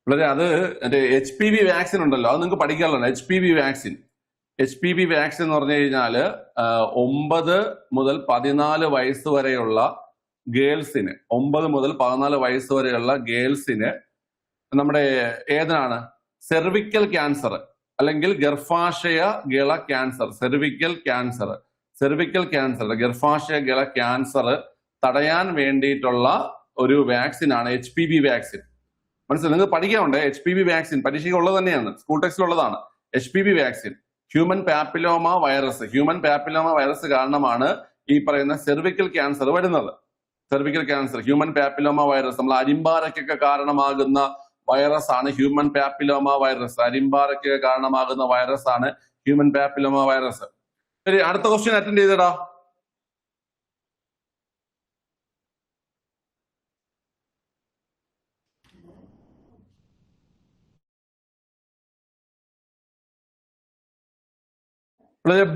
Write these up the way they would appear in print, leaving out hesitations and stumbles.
വളരെ അത് HPV vaccine ഉണ്ടല്ലോ, അത് നിങ്ങൾക്ക് പഠിക്കാനുള്ളതാണ്. HPV വാക്സിൻ എന്ന് പറഞ്ഞു കഴിഞ്ഞാൽ 9 മുതൽ 14 വയസ്സ് വരെയുള്ള ഗേൾസിന് 9 മുതൽ 14 വയസ്സ് വരെയുള്ള ഗേൾസിന് നമ്മുടെ ഏതാണ് സെർവിക്കൽ ക്യാൻസർ അല്ലെങ്കിൽ ഗർഭാശയ ഗള ക്യാൻസർ, സെർവിക്കൽ ക്യാൻസർ ഗർഭാശയ ഗള ക്യാൻസർ തടയാൻ വേണ്ടിയിട്ടുള്ള ഒരു വാക്സിനാണ് HPV വാക്സിൻ. മനസ്സിലായി? നിങ്ങൾക്ക് പഠിക്കാനുണ്ട്. HPV വാക്സിൻ പരീക്ഷയ്ക്ക് ഉള്ളത് തന്നെയാണ്, സ്കൂൾ ടെക്സ്റ്റിലുള്ളതാണ്. HPV vaccine human papilloma virus കാരണമാണ് ഈ പറയുന്ന സെർവിക്കൽ ക്യാൻസർ വരുന്നത്. Cervical cancer, human papilloma virus, നമ്മൾ അരിമ്പാറയ്ക്കൊക്കെ കാരണമാകുന്ന വൈറസ് ആണ് ഹ്യൂമൻ പാപ്പിലോമ വൈറസ്. അരിമ്പാറയ്ക്കൊക്കെ കാരണമാകുന്ന വൈറസ് ആണ് ഹ്യൂമൻ പാപ്പിലോമ വൈറസ്. ശരി, അടുത്ത ക്വസ്റ്റ്യൻ അറ്റൻഡ് ചെയ്തടാ.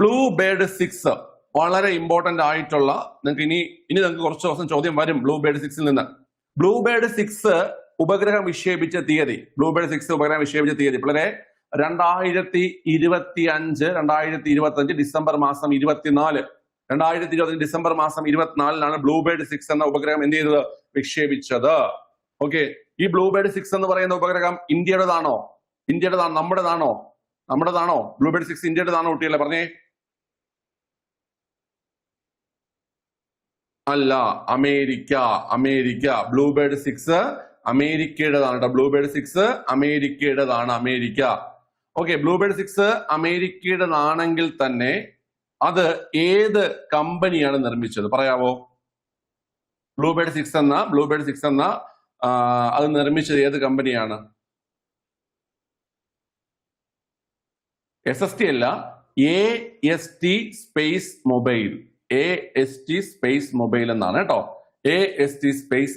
ബ്ലൂ ബേർഡ് 6 വളരെ ഇമ്പോർട്ടന്റ് ആയിട്ടുള്ള, നിങ്ങൾക്ക് ഇനി നിങ്ങൾക്ക് കുറച്ച് ദിവസം ചോദ്യം വരും ബ്ലൂ ബേർഡ് 6 നിന്ന്. ബ്ലൂ ബേർഡ് 6 ഉപഗ്രഹം വിക്ഷേപിച്ച തീയതി, വളരെ 2025 ഡിസംബർ മാസം 24, 2020 ഡിസംബർ മാസം 24 ബ്ലൂ ബേർഡ് 6 എന്ന ഉപഗ്രഹം എന്ത് ചെയ്തത്? വിക്ഷേപിച്ചത്. ഓക്കെ, ഈ ബ്ലൂ ബേർഡ് 6 എന്ന് പറയുന്ന ഉപഗ്രഹം ഇന്ത്യയുടേതാണോ? നമ്മുടേതാണോ? ബ്ലൂ ബേർഡ് 6 ഇന്ത്യയുടേതാണോ കുട്ടികളെ? പറഞ്ഞേ. അല്ല, അമേരിക്ക. ബ്ലൂ ബേർഡ് 6 അമേരിക്കയുടേതാണ് കേട്ടോ. ബ്ലൂ ബേർഡ് 6 അമേരിക്കയുടേതാണ്, അമേരിക്ക. ഓക്കെ, ബ്ലൂ ബേർഡ് 6 അമേരിക്കയുടേതാണെങ്കിൽ തന്നെ അത് ഏത് കമ്പനിയാണ് നിർമ്മിച്ചത്? പറയാവോ? ബ്ലൂ ബേർഡ് 6 എന്ന അത് നിർമ്മിച്ചത് ഏത് കമ്പനിയാണ്? SST അല്ല, AST space mobile. AST space mobile എന്നാണ് കേട്ടോ. AST സ്പേസ്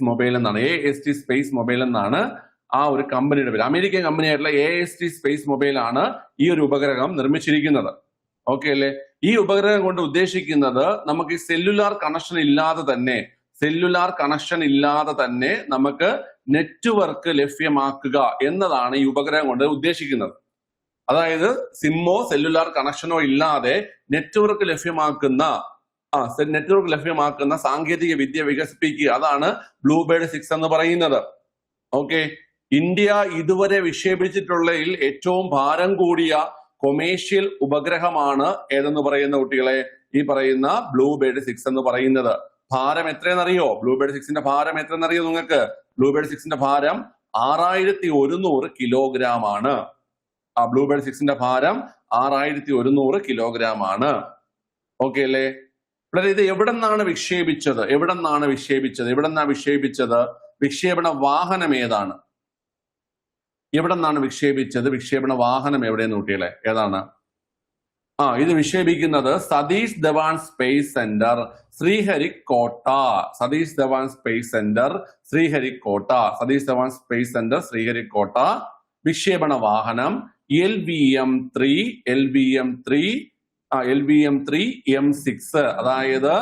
മൊബൈൽ എന്നാണ് ആ ഒരു കമ്പനിയുടെ പേര്. അമേരിക്കൻ കമ്പനിയായിട്ടുള്ള AST സ്പേസ് മൊബൈൽ ആണ് ഈ ഒരു ഉപഗ്രഹം നിർമ്മിച്ചിരിക്കുന്നത്. ഓക്കെ അല്ലേ? ഈ ഉപഗ്രഹം കൊണ്ട് ഉദ്ദേശിക്കുന്നത് നമുക്ക് ഈ സെല്ലുലാർ കണക്ഷൻ ഇല്ലാതെ തന്നെ നമുക്ക് നെറ്റ്വർക്ക് ലഭ്യമാക്കുക എന്നതാണ് ഈ ഉപഗ്രഹം കൊണ്ട് ഉദ്ദേശിക്കുന്നത്. അതായത് സിമ്മോ സെല്ലുലാർ കണക്ഷനോ ഇല്ലാതെ നെറ്റ്വർക്ക് ലഭ്യമാക്കുന്ന സാങ്കേതിക വിദ്യ വികസിപ്പിക്കുക. അതാണ് ബ്ലൂ ബേർഡ് 6 എന്ന് പറയുന്നത്. ഓക്കെ, ഇന്ത്യ ഇതുവരെ വിക്ഷേപിച്ചിട്ടുള്ളതിൽ ഏറ്റവും ഭാരം കൂടിയ കൊമേഴ്ഷ്യൽ ഉപഗ്രഹമാണ് ഏതെന്ന് പറയുന്ന കുട്ടികളെ? ഈ പറയുന്ന ബ്ലൂ ബേർഡ് 6 എന്ന് പറയുന്നത്. ഭാരം എത്രയെന്നറിയോ? ബ്ലൂ ബേർഡ് 6ന്റെ ഭാരം എത്രയെന്നറിയോ നിങ്ങൾക്ക്? ബ്ലൂ ബേർഡ് 6ന്റെ ഭാരം 6100 കിലോഗ്രാം ആണ്. ആ ബ്ലൂ ബേർഡ് 6ന്റെ ഭാരം 6100 കിലോഗ്രാം ആണ്. ഓക്കെ അല്ലേ? ഇത് എവിടെ നിന്നാണ് വിക്ഷേപിച്ചത്? വിക്ഷേപണ വാഹനം ഏതാണ്? വിക്ഷേപണ വാഹനം എവിടെയെന്ന് കുട്ടികളെ? ഏതാണ്? ഇത് വിക്ഷേപിക്കുന്നത് Satish Dhawan space centre Sriharikota. Satish Dhawan space centre Sriharikota. വിക്ഷേപണ വാഹനം LVM-3 M6, അതായത്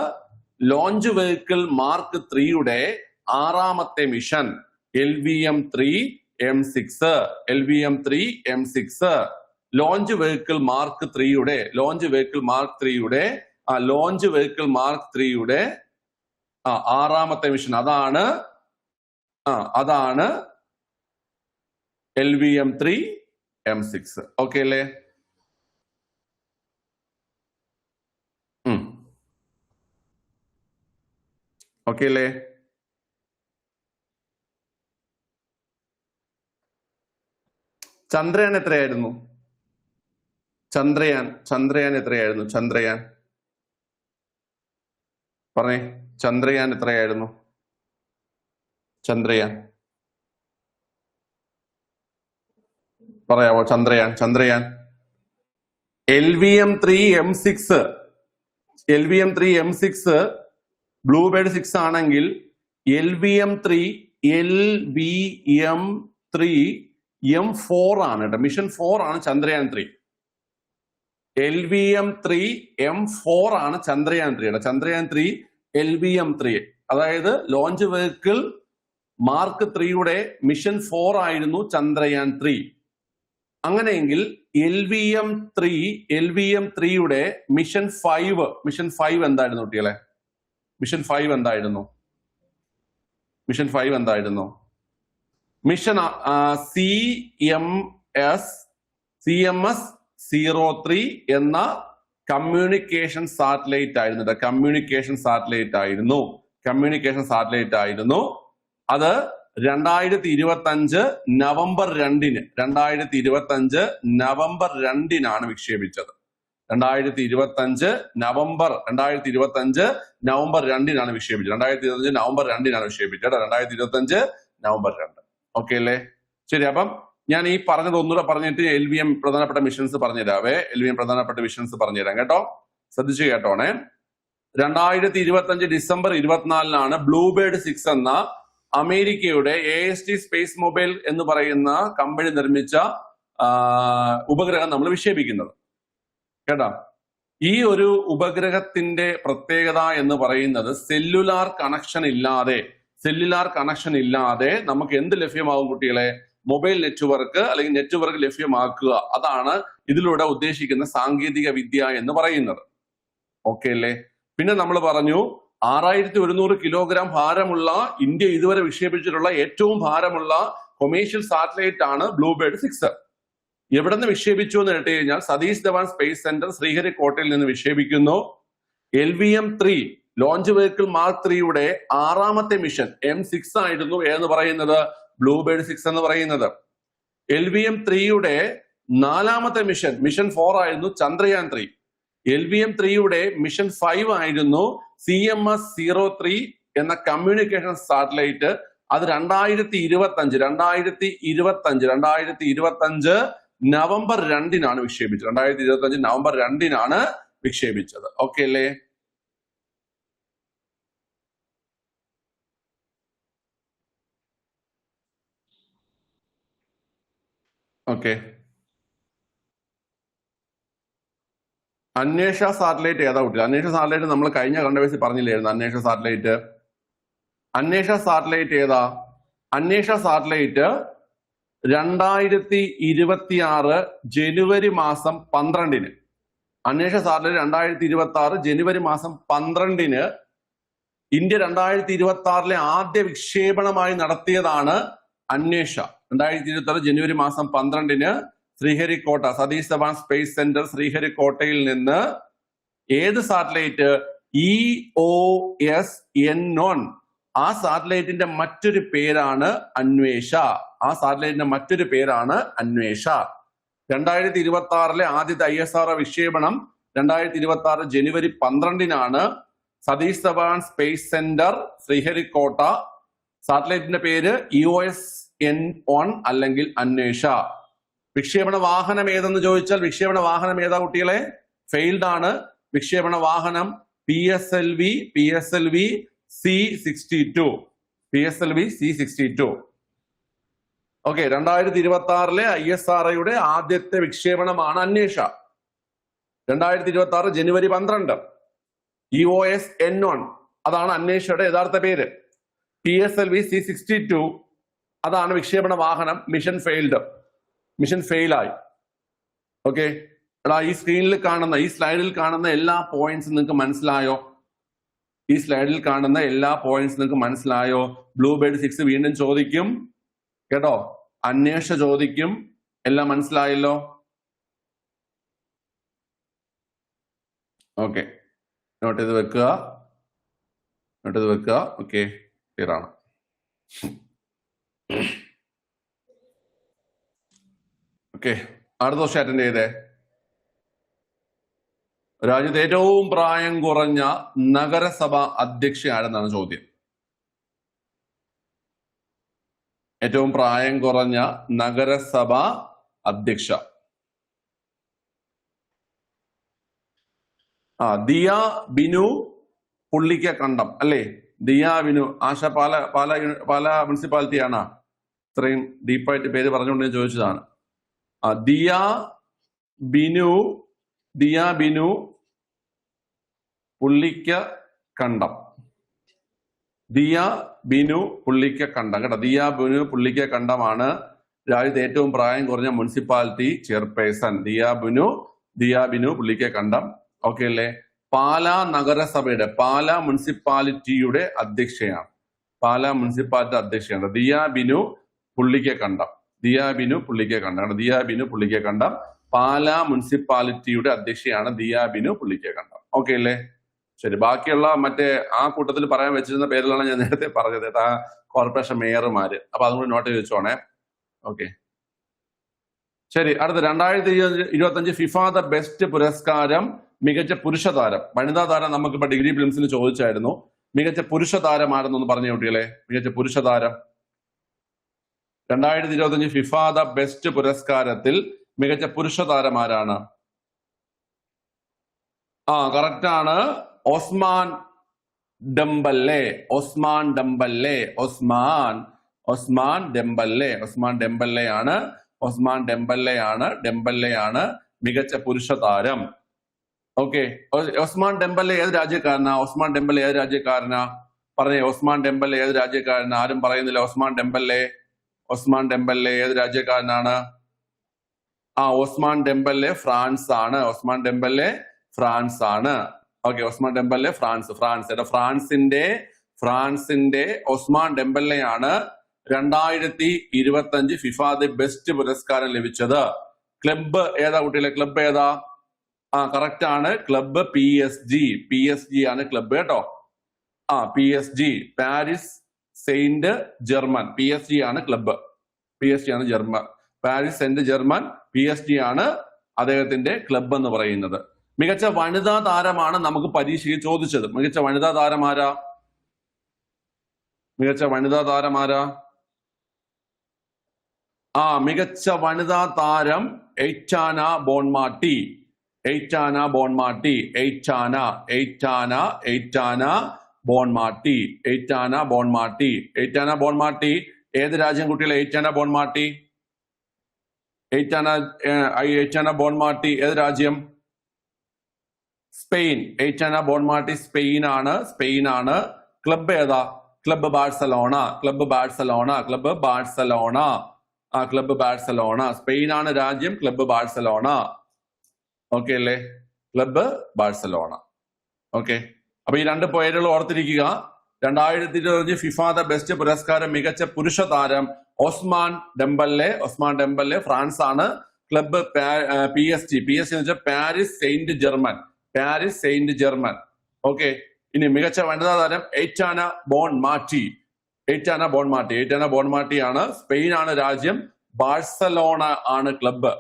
ലോഞ്ച് വെഹിക്കിൾ മാർക്ക് 3യുടെ 6ാമത്തെ mission. LVM-3 M6 launch vehicle mark 3യുടെ 6ാമത്തെ മിഷൻ. അതാണ് LVM-3 M6. ഓക്കെ അല്ലേ? ഓക്കെ അല്ലേ? ചന്ദ്രയാൻ എത്രയായിരുന്നു? ചന്ദ്രയാൻ എത്രയായിരുന്നു? പറഞ്ഞേ, ചന്ദ്രയാൻ എത്രയായിരുന്നു? പറയാവോ? Chandrayaan LVM-3 M6 blue bird 6 ആണെങ്കിൽ LVM-3 M4 ആണ് കേട്ടോ. മിഷൻ 4 ആണ് ചന്ദ്രയാൻ 3. LVM-3 M4 ആണ് ചന്ദ്രയാൻ 3. ചന്ദ്രയാൻ 3 LVM-3, അതായത് ലോഞ്ച് വെഹിക്കിൾ മാർക്ക് 3യുടെ മിഷൻ 4 ആയിരുന്നു ചന്ദ്രയാൻ 3. അങ്ങനെയെങ്കിൽ LVM3യുടെ മിഷൻ 5 എന്തായിരുന്നു കുട്ടികളെ? മിഷൻ 5 എന്തായിരുന്നു? മിഷൻ CMS-03 എന്ന കമ്മ്യൂണിക്കേഷൻ സാറ്റലൈറ്റ് ആയിരുന്നു. കമ്മ്യൂണിക്കേഷൻ സാറ്റലൈറ്റ് ആയിരുന്നു. അത് 2025 നവംബർ 2-നാണ് വിക്ഷേപിച്ചത്. 2025 നവംബർ 2-നാണ് വിക്ഷേപിച്ചത്. 2025 നവംബർ 2-നാണ് വിക്ഷേപിച്ചത്. 2025 നവംബർ 2. ഓക്കെ അല്ലേ? ശരി. അപ്പം ഞാൻ ഈ പറഞ്ഞത് ഒന്നുകൂടെ പറഞ്ഞിട്ട് LVM പ്രധാനപ്പെട്ട മിഷൻസ് പറഞ്ഞുതരാം കേട്ടോ. ശ്രദ്ധിച്ചു കേട്ടോണേ. 2025 ഡിസംബർ 24-നാണ് ബ്ലൂബേർഡ് 6 എന്ന അമേരിക്കയുടെ AST സ്പേസ് മൊബൈൽ എന്ന് പറയുന്ന കമ്പനി നിർമ്മിച്ച ഉപഗ്രഹം നമ്മൾ വിക്ഷേപിക്കുന്നത് കേട്ടോ. ഈ ഒരു ഉപഗ്രഹത്തിന്റെ പ്രത്യേകത എന്ന് പറയുന്നത് സെല്ലുലാർ കണക്ഷൻ ഇല്ലാതെ നമുക്ക് എന്ത് ലഭ്യമാകും കുട്ടികളെ? മൊബൈൽ നെറ്റ്വർക്ക് അല്ലെങ്കിൽ നെറ്റ്വർക്ക് ലഭ്യമാക്കുക. അതാണ് ഇതിലൂടെ ഉദ്ദേശിക്കുന്ന സാങ്കേതിക വിദ്യ എന്ന് പറയുന്നത്. ഓക്കെ അല്ലേ? പിന്നെ നമ്മൾ പറഞ്ഞു 6100 കിലോഗ്രാം ഭാരമുള്ള ഇന്ത്യ ഇതുവരെ വിക്ഷേപിച്ചിട്ടുള്ള ഏറ്റവും ഭാരമുള്ള കൊമേഴ്ഷ്യൽ സാറ്റലൈറ്റ് ആണ് ബ്ലൂബേർഡ് 6. എവിടെ നിന്ന് വിക്ഷേപിച്ചു എന്ന് കേട്ട് കഴിഞ്ഞാൽ സതീഷ് ധവാൻ സ്പേസ് സെന്റർ ശ്രീഹരിക്കോട്ടയിൽ നിന്ന് വിക്ഷേപിക്കുന്നു. LVM3 ലോഞ്ച് വെഹിക്കിൾ മാർക്ക് 3യുടെ 6ാമത്തെ മിഷൻ M6 ആയിരുന്നു എന്ന് പറയുന്നത് ബ്ലൂബേർഡ് 6 എന്ന് പറയുന്നത്. LVM3യുടെ 4ാമത്തെ മിഷൻ 4 ആയിരുന്നു ചന്ദ്രയാൻ 3. LVM3യുടെ മിഷൻ 5 ആയിരുന്നു CMS-03 എന്ന കമ്മ്യൂണിക്കേഷൻ സാറ്റലൈറ്റ്. അത് 2025 നവംബർ 2-നാണ് വിക്ഷേപിച്ചത്. 2025 നവംബർ 2-നാണ് വിക്ഷേപിച്ചത്. ഓക്കെ അല്ലേ? ഓക്കെ. അന്വേഷ സാറ്റലൈറ്റ് ഏതാ കുട്ടി? അന്വേഷ സാറ്റലൈറ്റ് നമ്മൾ കഴിഞ്ഞ കണ്ടവേഴ്സിൽ പറഞ്ഞില്ലായിരുന്നു. അന്വേഷ സാറ്റലൈറ്റ് ഏതാ? അന്വേഷ സാറ്റലൈറ്റ് 2026 ജനുവരി മാസം 12-ന്. അന്വേഷ സാറ്റലൈറ്റ് 2026 ജനുവരി മാസം 12-ന് ഇന്ത്യ 2026 ആദ്യ വിക്ഷേപണമായി നടത്തിയതാണ് അന്വേഷ. 2026 ജനുവരി മാസം 12-ന് ശ്രീഹരിക്കോട്ട സതീഷ് ധവാൻ സ്പേസ് സെന്റർ ശ്രീഹരിക്കോട്ടയിൽ നിന്ന് ഏത് സാറ്റലൈറ്റ്? EOS-N1. ആ സാറ്റലൈറ്റിന്റെ മറ്റൊരു പേരാണ് അന്വേഷ. 2026 ആദ്യത്തെ ISRO വിക്ഷേപണം 2026 ജനുവരി 12-നാണ്. Satish Dhawan space centre Sriharikota. സാറ്റലൈറ്റിന്റെ പേര് EOS-N1 അല്ലെങ്കിൽ അന്വേഷ. വിക്ഷേപണ വാഹനം ഏതെന്ന് ചോദിച്ചാൽ വിക്ഷേപണ വാഹനം ഏതാ കുട്ടികളെ? ഫെയിൽഡ് ആണ്. വിക്ഷേപണ വാഹനം PSLV C62. ഓക്കെ. 2026 ISROയുടെ ആദ്യത്തെ വിക്ഷേപണമാണ് അന്വേഷ. 2026 ജനുവരി 12. EOS-N1 അതാണ് അന്വേഷയുടെ യഥാർത്ഥ പേര്. PSLV C62 അതാണ് വിക്ഷേപണ വാഹനം. മിഷൻ ഫെയിലായി. ഓക്കെ. എടാ, ഈ സ്ലൈഡിൽ കാണുന്ന എല്ലാ പോയിന്റ്സും നിങ്ങൾക്ക് മനസ്സിലായോ? ബ്ലൂബേർഡ് 6 വീണ്ടും ചോദിക്കും കേട്ടോ. അന്വേഷ ചോദിക്കും. എല്ലാം മനസ്സിലായല്ലോ? ഓക്കെ. നോട്ട് ചെയ്ത് വെക്കുക. ഓക്കെ, ക്ലിയർ ആണ്. ഓക്കെ. അടുത്ത ക്വസ്റ്റ്യൻ അറ്റൻഡ് ചെയ്തേ. രാജ്യത്ത് ഏറ്റവും പ്രായം കുറഞ്ഞ നഗരസഭ അധ്യക്ഷ ആരെന്നാണ് ചോദ്യം. ഏറ്റവും പ്രായം കുറഞ്ഞ നഗരസഭ അധ്യക്ഷ. ദിയ ബിനു പുള്ളിക്കണ്ടം അല്ലേ? ദിയ ബിനു. ആശ പാല മുനിസിപ്പാലിറ്റി ആണ്. ഇത്രയും ഡീപ്പായിട്ട് പേര് പറഞ്ഞുകൊണ്ട് ഞാൻ ചോദിച്ചതാണ്. ദിയ ബിനു പുള്ളിക്കണ്ടം. ദിയ ബിനു പുള്ളിക്കക്കണ്ടം കേട്ടോ. ദിയ ബിനു പുള്ളിക്കക്കണ്ടമാണ് രാജ്യത്തെ ഏറ്റവും പ്രായം കുറഞ്ഞ municipality chairperson. Diya Binu Pullikkakkandam. Okay അല്ലേ? പാലാ നഗരസഭയുടെ പാലാ മുനിസിപ്പാലിറ്റിയുടെ അധ്യക്ഷയാണ്. പാലാ മുനിസിപ്പാലിറ്റി അധ്യക്ഷയാണ് ദിയ ബിനു പുള്ളിക്കക്കണ്ടം. ദിയ ബിനു പുള്ളിക്കക്കണ്ടം പാലാ മുനിസിപ്പാലിറ്റിയുടെ അധ്യക്ഷയാണ് ദിയ ബിനു പുള്ളിക്കക്കണ്ടം. ഓക്കെ അല്ലേ? ശരി. ബാക്കിയുള്ള മറ്റേ ആ കൂട്ടത്തിൽ പറയാൻ വെച്ചിരുന്ന പേരിലാണ് ഞാൻ നേരത്തെ പറഞ്ഞത് ആ കോർപ്പറേഷൻ മേയർമാര്. അപ്പൊ അതും കൂടി നോട്ട് ചെയ്ത് വെച്ചോണേ. ഓക്കെ ശരി. അടുത്ത 2025 ഫിഫ ദ ബെസ്റ്റ് പുരസ്കാരം മികച്ച പുരുഷ താരം. വനിതാ താരം നമുക്കിപ്പോ ഡിഗ്രി ഫിലിംസിൽ ചോദിച്ചായിരുന്നു. മികച്ച പുരുഷ താരം ആരെന്നൊന്ന് പറഞ്ഞു കുട്ടികളെ. മികച്ച പുരുഷ താരം 2025 ഫിഫ ദ ബെസ്റ്റ് പുരസ്കാരത്തിൽ മികച്ച പുരുഷ താരം ആരാണ്? കറക്റ്റ് ആണ്. ഒസ്മാൻ ഡെംബല്ലേ ആണ് മികച്ച പുരുഷ താരം. ഓക്കെ. ഒസ്മാൻ ഡെംബല്ലേ ഏത് രാജ്യക്കാരനാ? പറഞ്ഞേ. ഒസ്മാൻ ഡെംബല്ലേ ഏത് രാജ്യക്കാരനാ? ആരും പറയുന്നില്ല. ഒസ്മാൻ ഡെംബല്ലേ ഏത് രാജ്യക്കാരനാണ്? ഒസ്മാൻ ഡെംബല്ലേ ഫ്രാൻസ് ആണ്. ഓക്കെ. Ousmane Dembele France. ഫ്രാൻസിന്റെ ഒസ്മാൻ ഡെംബല്ലെയാണ് 2025 ഫിഫ ദി ബെസ്റ്റ് പുരസ്കാരം ലഭിച്ചത്. ക്ലബ്ബ് ഏതാ കുട്ടികളെ? ക്ലബ്ബ് ഏതാ? കറക്റ്റ് ആണ്. ക്ലബ്ബ് PSG ആണ് ക്ലബ്ബ് കേട്ടോ. PSG Paris Saint Germain. PSG ആണ് club. Paris Saint Germain PSG ആണ് അദ്ദേഹത്തിന്റെ ക്ലബ്ബ് എന്ന് പറയുന്നത്. മികച്ച വനിതാ താരമാണ് നമുക്ക് പരീക്ഷയിൽ ചോദിച്ചത്. മികച്ച വനിതാ താരം ആരാ? മികച്ച വനിതാ താരം എയ്റ്റാന ബോൺമാട്ടി. ഏത് രാജ്യം കുട്ടികളെ? എയ്റ്റാന ബോൺമാട്ടി ഏത് രാജ്യം? സ്പെയിൻ. എയ്റ്റാന ബോൺമാട്ടി സ്പെയിൻ ആണ്. ക്ലബ്ബ് ഏതാ? Club Barcelona. സ്പെയിൻ ആണ് രാജ്യം. Club Barcelona. ഓക്കെ അല്ലേ? Club Barcelona. ഓക്കെ. അപ്പൊ ഈ രണ്ട് പേരുകൾ ഓർത്തിരിക്കുക. 2025 ഫിഫ ദ ബെസ്റ്റ് പുരസ്കാരം മികച്ച പുരുഷ താരം ഒസ്മാൻ ഡെംബല്ലേ ഫ്രാൻസ് ആണ്. ക്ലബ്ബ് PSG എന്ന് വെച്ചാൽ പാരീസ് സെയിന്റ് ജർമ്മൻ. ഓക്കെ. ഇനി മികച്ച വനിതാ താരം എയ്റ്റാന ബോൺമാട്ടി ആണ്. സ്പെയിൻ ആണ് രാജ്യം. ബാഴ്സലോണ ആണ് ക്ലബ്ബ്.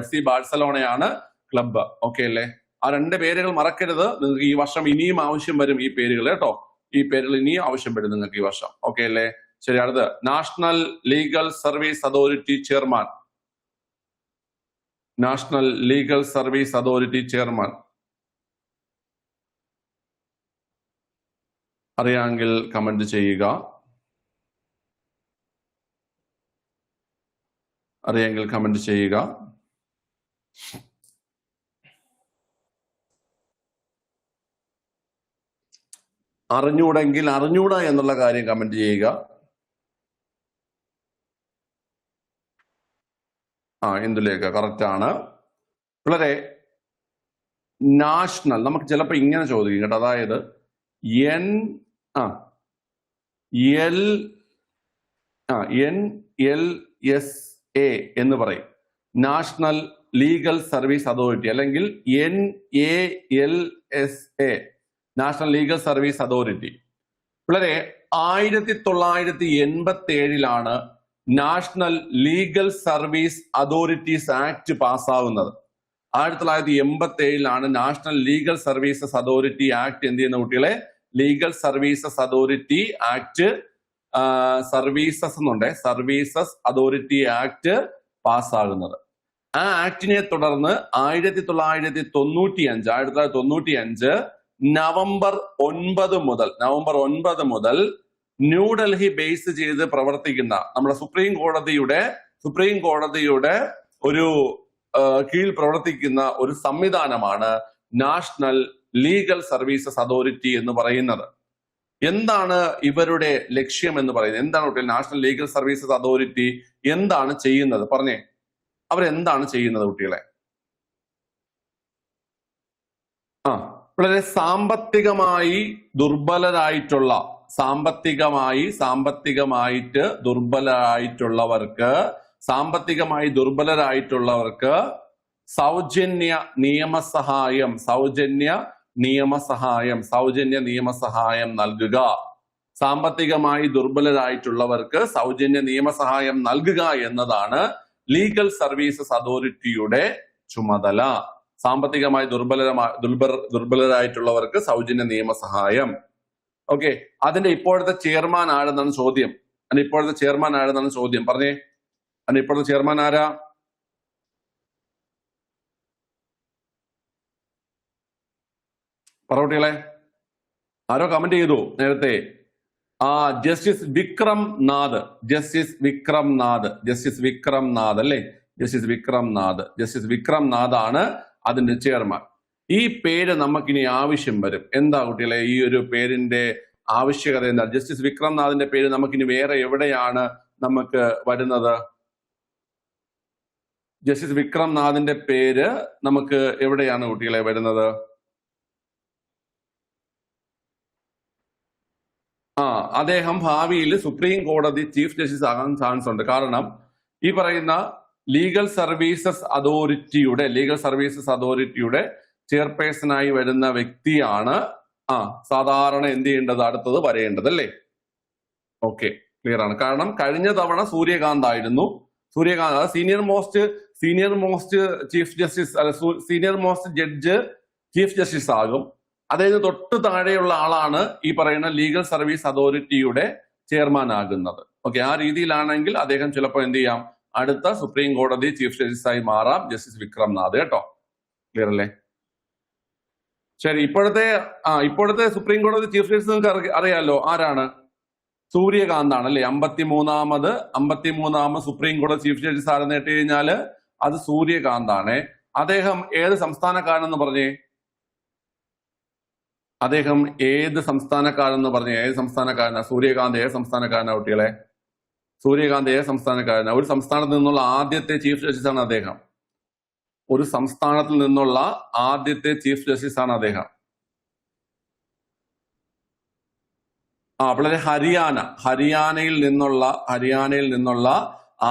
FC ബാഴ്സലോണയാണ് ക്ലബ്ബ്. ഓക്കെ അല്ലേ? ആ രണ്ട് പേരുകൾ മറക്കരുത്. നിങ്ങൾക്ക് ഈ വർഷം ഇനിയും ആവശ്യം വരും ഈ പേരുകൾ കേട്ടോ. ഈ പേരുകൾ ഇനിയും ആവശ്യം വരും നിങ്ങൾക്ക് ഈ വർഷം. ഓക്കെ അല്ലേ? ശരി. അടുത്ത് national legal service authority chairman. അറിയാമെങ്കിൽ കമന്റ് ചെയ്യുക. അറിഞ്ഞൂടെങ്കിൽ അറിഞ്ഞൂടാ എന്നുള്ള കാര്യം കമന്റ് ചെയ്യുക. എന്തിലേക്ക്? കറക്റ്റ് ആണ്. വളരെ നാഷണൽ നമുക്ക് ചിലപ്പോൾ ഇങ്ങനെ ചോദിക്കും കേട്ടോ. അതായത് NLSA എന്ന് പറയും. നാഷണൽ ലീഗൽ സർവീസ് അതോറിറ്റി അല്ലെങ്കിൽ NALSA national legal service authority. വളരെ 1987 national legal service authorities act പാസ്സാവുന്നത്. 1987 national legal services authority act എന്ത് ചെയ്യുന്ന കുട്ടികളെ? Legal services authority act services authority act പാസ്സാകുന്നത്. ആ ആക്ടിനെ തുടർന്ന് 1995 നവംബർ 9 മുതൽ ന്യൂഡൽഹി ബേസ് ചെയ്ത് പ്രവർത്തിക്കുന്ന നമ്മുടെ സുപ്രീം കോടതിയുടെ ഒരു കീഴിൽ പ്രവർത്തിക്കുന്ന ഒരു സംവിധാനമാണ് നാഷണൽ ലീഗൽ സർവീസസ് അതോറിറ്റി എന്ന് പറയുന്നത്. എന്താണ് ഇവരുടെ ലക്ഷ്യം എന്ന് പറയുന്നത്? എന്താണ് കുട്ടികൾ നാഷണൽ ലീഗൽ സർവീസസ് അതോറിറ്റി എന്താണ് ചെയ്യുന്നത്? പറഞ്ഞേ, അവരെന്താണ് ചെയ്യുന്നത് കുട്ടികളെ? വളരെ സാമ്പത്തികമായി ദുർബലരായിട്ടുള്ളവർക്ക് സൗജന്യ നിയമസഹായം നൽകുക. സാമ്പത്തികമായി ദുർബലരായിട്ടുള്ളവർക്ക് സൗജന്യ നിയമസഹായം നൽകുക എന്നതാണ് ലീഗൽ സർവീസസ് അതോറിറ്റിയുടെ ചുമതല. സാമ്പത്തികമായി ദുർബലരായിട്ടുള്ളവർക്ക് സൗജന്യ നിയമസഹായം. ഓക്കെ, അതിന്റെ ഇപ്പോഴത്തെ ചെയർമാൻ ആരെന്നാണ് ചോദ്യം. പറഞ്ഞേ, അതിന്റെ ഇപ്പോഴത്തെ ചെയർമാൻ ആരാ? പറവട്ടികളെ ആരോ കമന്റ് ചെയ്തു നേരത്തെ. ജസ്റ്റിസ് വിക്രം നാഥ് അല്ലേ? ജസ്റ്റിസ് വിക്രം നാഥ് ആണ് അതിന്റെ ചെയർമാൻ. ഈ പേര് നമുക്കിനി ആവശ്യം വരും. എന്താ കുട്ടികളെ ഈ ഒരു പേരിന്റെ ആവശ്യകത എന്താ? ജസ്റ്റിസ് വിക്രം നാഥിന്റെ പേര് നമുക്കിനി വേറെ എവിടെയാണ് നമുക്ക് വരുന്നത്? ജസ്റ്റിസ് വിക്രം നാഥിന്റെ പേര് നമുക്ക് എവിടെയാണ് കുട്ടികളെ വരുന്നത്? അദ്ദേഹം ഭാവിയിൽ സുപ്രീം കോടതി ചീഫ് ജസ്റ്റിസ് ആകാൻ ചാൻസ് ഉണ്ട്. കാരണം ഈ പറയുന്ന ലീഗൽ സർവീസസ് അതോറിറ്റിയുടെ ചെയർപേഴ്സണായി വരുന്ന വ്യക്തിയാണ് സാധാരണ എന്ത് ചെയ്യേണ്ടത്? അടുത്തത് വരേണ്ടത് അല്ലേ? ഓക്കെ, ക്ലിയർ ആണ്. കാരണം കഴിഞ്ഞ തവണ സൂര്യകാന്ത് ആയിരുന്നു. Senior most chief justice senior most judge chief justice ആകും. അതായത് തൊട്ട് താഴെയുള്ള ആളാണ് ഈ പറയുന്ന ലീഗൽ സർവീസ് അതോറിറ്റിയുടെ ചെയർമാൻ ആകുന്നത്. ഓക്കെ, ആ രീതിയിലാണെങ്കിൽ അദ്ദേഹം ചിലപ്പോൾ എന്ത് ചെയ്യാം? അടുത്ത സുപ്രീം കോടതി ചീഫ് ജസ്റ്റിസ് ആയി മാറാം. ജസ്റ്റിസ് വിക്രം നാഥ്. കേട്ടോ, ക്ലിയർ അല്ലേ? ശരി, ഇപ്പോഴത്തെ സുപ്രീം കോടതി ചീഫ് ജസ്റ്റിസ് നിങ്ങൾക്ക് അറിയാലോ ആരാണ്? സൂര്യകാന്ത് ആണ് അല്ലെ? 53ാമത് സുപ്രീം കോടതി ചീഫ് ജസ്റ്റിസ് ആരെന്ന് കേട്ട് കഴിഞ്ഞാല് അത് സൂര്യകാന്ത് ആണ്. അദ്ദേഹം ഏത് സംസ്ഥാനക്കാരെന്ന് പറഞ്ഞേ? ഏത് സംസ്ഥാനക്കാരനാ? സൂര്യകാന്ത് ഏത് സംസ്ഥാനക്കാരനാ കുട്ടികളെ? സൂര്യകാന്ത് ഏത് സംസ്ഥാനക്കാരനാ? ഒരു സംസ്ഥാനത്ത് നിന്നുള്ള ആദ്യത്തെ ചീഫ് ജസ്റ്റിസ് ആണ് അദ്ദേഹം. വളരെ ഹരിയാനയിൽ നിന്നുള്ള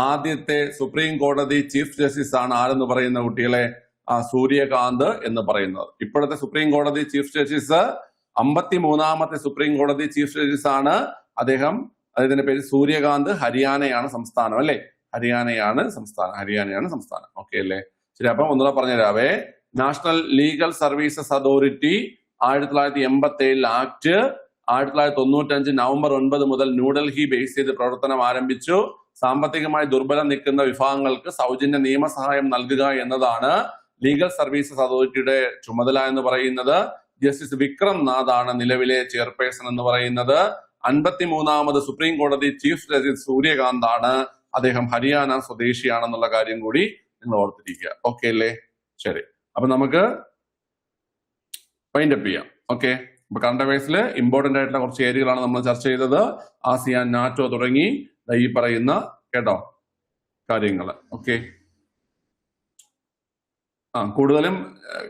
ആദ്യത്തെ സുപ്രീം കോടതി ചീഫ് ജസ്റ്റിസ് ആണ് ആരെന്ന് പറയുന്ന കുട്ടികളെ? സൂര്യകാന്ത് എന്ന് പറയുന്നത്. ഇപ്പോഴത്തെ സുപ്രീം കോടതി ചീഫ് ജസ്റ്റിസ് 53ാമത്തെ സുപ്രീം കോടതി ചീഫ് ജസ്റ്റിസ് ആണ് അദ്ദേഹം. അദ്ദേഹത്തിന്റെ പേര് സൂര്യകാന്ത്. ഹരിയാനയാണ് സംസ്ഥാനം അല്ലെ? ഹരിയാനയാണ് സംസ്ഥാനം. ഓക്കെ അല്ലേ? ശരി, അപ്പം ഒന്നുകൂടെ പറഞ്ഞുതരാവേ. National legal services authority 1987 act 1995 November 9 മുതൽ ന്യൂഡൽഹി ബേസ് ചെയ്ത് പ്രവർത്തനം ആരംഭിച്ചു. സാമ്പത്തികമായി ദുർബലം നിൽക്കുന്ന വിഭാഗങ്ങൾക്ക് സൗജന്യ നിയമസഹായം നൽകുക എന്നതാണ് ലീഗൽ സർവീസസ് അതോറിറ്റിയുടെ ചുമതല എന്ന് പറയുന്നത്. ജസ്റ്റിസ് വിക്രം നാഥ് ആണ് നിലവിലെ ചെയർപേഴ്സൺ എന്ന് പറയുന്നത്. 53ാമത് സുപ്രീം കോടതി ചീഫ് ജസ്റ്റിസ് സൂര്യകാന്ത് ആണ്. അദ്ദേഹം ഹരിയാന സ്വദേശിയാണെന്നുള്ള കാര്യം കൂടി നിങ്ങൾ ഓർത്തിരിക്കുക. ഓക്കെ അല്ലേ? ശരി, അപ്പൊ നമുക്ക് വൈൻഡ് അപ്പ് ചെയ്യാം. ഓക്കെ, അപ്പൊ കറണ്ട് അഫയേഴ്സിൽ ഇമ്പോർട്ടന്റ് ആയിട്ടുള്ള കുറച്ച് ഏരിയകളാണ് നമ്മൾ ചർച്ച ചെയ്തത്. ആസിയാൻ, നാറ്റോ തുടങ്ങി ഈ പറയുന്ന കേട്ടോ കാര്യങ്ങൾ. ഓക്കെ, കൂടുതലും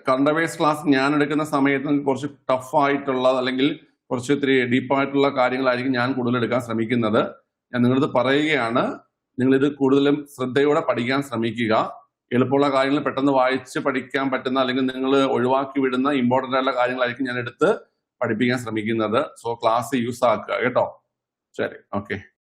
കറണ്ട് അഫയേഴ്സ് ക്ലാസ് ഞാൻ എടുക്കുന്ന സമയത്ത് കുറച്ച് ടഫ് ആയിട്ടുള്ള അല്ലെങ്കിൽ കുറച്ച് ഇത്തിരി ഡീപ്പായിട്ടുള്ള കാര്യങ്ങളായിരിക്കും ഞാൻ കൂടുതൽ എടുക്കാൻ ശ്രമിക്കുന്നത്. ഞാൻ നിങ്ങളിത് പറയുകയാണ്, നിങ്ങളിത് കൂടുതലും ശ്രദ്ധയോടെ പഠിക്കാൻ ശ്രമിക്കുക. എളുപ്പമുള്ള കാര്യങ്ങൾ പെട്ടെന്ന് വായിച്ച് പഠിക്കാൻ പറ്റുന്ന അല്ലെങ്കിൽ നിങ്ങൾ ഒഴിവാക്കി വിടുന്ന ഇമ്പോർട്ടന്റ് ആയിട്ടുള്ള കാര്യങ്ങളായിരിക്കും ഞാൻ എടുത്ത് പഠിപ്പിക്കാൻ ശ്രമിക്കുന്നത്. സോ ക്ലാസ് യൂസ് ആക്കുക കേട്ടോ. ശരി, ഓക്കെ.